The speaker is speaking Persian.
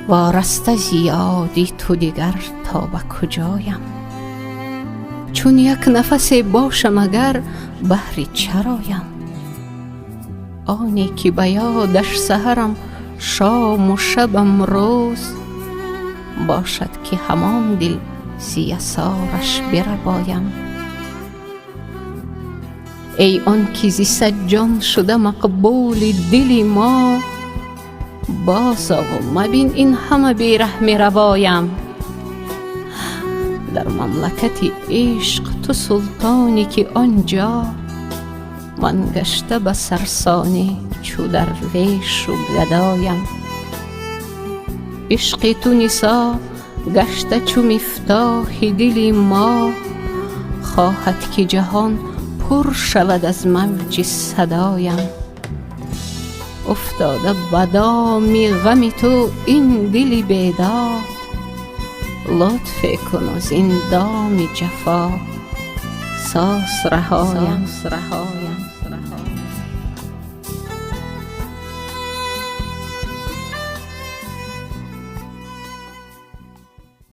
وارسته زیادی تو دیگر تا به کجایم؟ چون یک نفس باشم اگر بهر چرایم؟ آنی که به یادش سحرم شام و شبم روز، باشد که همان دل سیه سارش بربایم. ای آن که ز صد جان شده مقبول دل ما، بازآ و مبین این همه بیرحم روایم. در مملکت عشق تو سلطانی که آنجا، من گشته به سرسانی چو درویش و گدایم. عشق تو نسا گشته چو مفتاح دل ما، خواهد که جهان پر شود از موج صدایم. افتاده به دام غم تو این دل بیدار، لطف کن از این دام جفا ساز رهایم.